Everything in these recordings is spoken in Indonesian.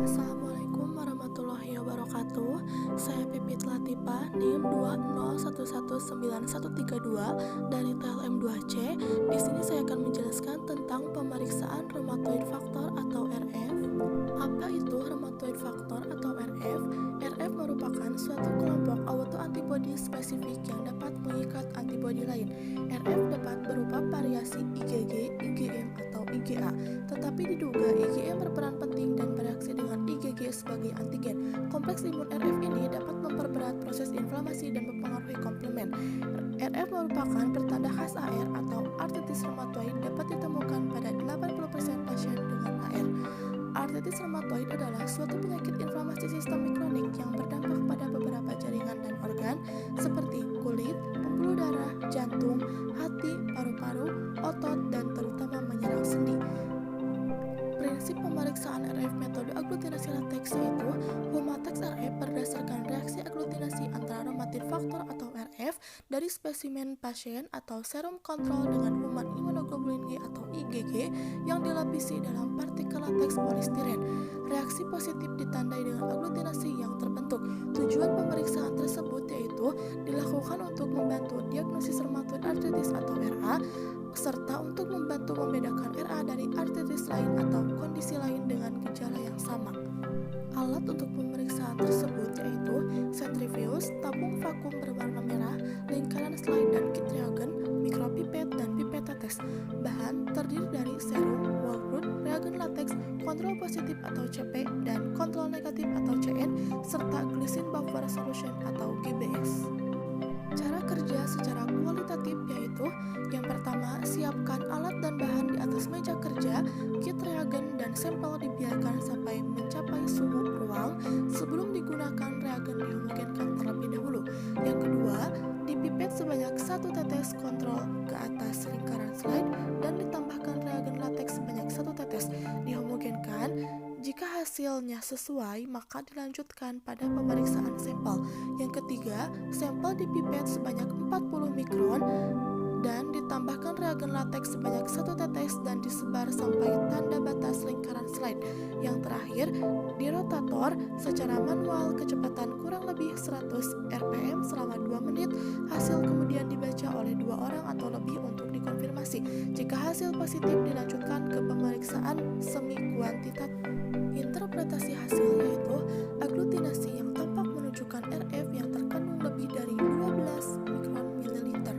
Assalamualaikum warahmatullahi wabarakatuh. Saya Pipit Latifah, NIM 201119132 dari TLM 2C. Di sini saya akan menjelaskan tentang pemeriksaan rheumatoid factor atau RF. Apa itu rheumatoid factor atau RF? RF merupakan suatu kelompok autoantibodi spesifik yang dapat mengikat antibodi lain. RF dapat berupa variasi IgG, IgM, atau IgA, tetapi diduga IgM berperan penting dan bereaksi dengan IgG sebagai antigen. Kompleks imun RF ini dapat memperberat proses inflamasi dan mempengaruhi komplement. RF merupakan pertanda khas AR atau artritis rheumatoid, dapat ditemukan pada 80% pasien dengan AR. Artritis rheumatoid adalah suatu penyakit inflamasi sistemik kronik yang berdampak pada beberapa jaringan dan organ seperti kulit, pembuluh darah, jantung, hati, paru-paru, otot, dan terutama menyerang sendi. Prinsip pemeriksaan RF metode aglutinasi lateks yaitu Humatex RF berdasarkan reaksi aglutinasi antara rheumatoid factor atau RF dari spesimen pasien atau serum kontrol dengan human immunoglobulin G atau IgG yang dilapisi dalam partikel lateks polistiren. Reaksi positif ditandai dengan aglutinasi yang terbentuk. Tujuan pemeriksaan tersebut yaitu dilakukan untuk membantu diagnosis rheumatoid arthritis atau RA, serta untuk membantu membedakan RA dari artritis lain atau kondisi lain dengan gejala yang sama. Alat untuk pemeriksaan tersebut yaitu centrifuge, tabung vakum berwarna merah, lingkaran slide dan kit reagen, mikropipet, dan pipet tetes. Bahan terdiri dari serum, wallroot, reagen lateks, kontrol positif atau CP, dan kontrol negatif atau CN, serta glycine buffer solution atau GBS. Cara kerja secara kualitatif yaitu yang pertama, siapkan alat dan bahan di atas meja kerja, kit reagen dan sampel dibiarkan sampai mencapai suhu ruang. Sebelum digunakan, reagen dihomogenkan terlebih dahulu. Yang kedua, dipipet sebanyak 1 tetes kontrol ke atas lingkaran slide dan ditambahkan reagen lateks sebanyak 1 tetes. Dihomogenkan. Jika hasilnya sesuai, maka dilanjutkan pada pemeriksaan sampel. Yang ketiga, sampel dipipet sebanyak 40 mikron dan ditambahkan reagen lateks sebanyak 1 tetes dan disebar sampai tanda batas lingkaran slide. Yang terakhir, di rotator secara manual kecepatan kurang lebih 100 rpm selama 2 menit. Hasil kemudian dibaca oleh 2 orang atau lebih untuk dikonfirmasi. Jika hasil positif, dilanjutkan ke pemeriksaan semi kuantitatif. Interpretasi hasil yaitu aglutinasi yang tampak menunjukkan RF yang terkandung lebih dari 12 mikron mililiter.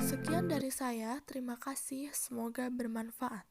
Sekian dari saya, terima kasih, semoga bermanfaat.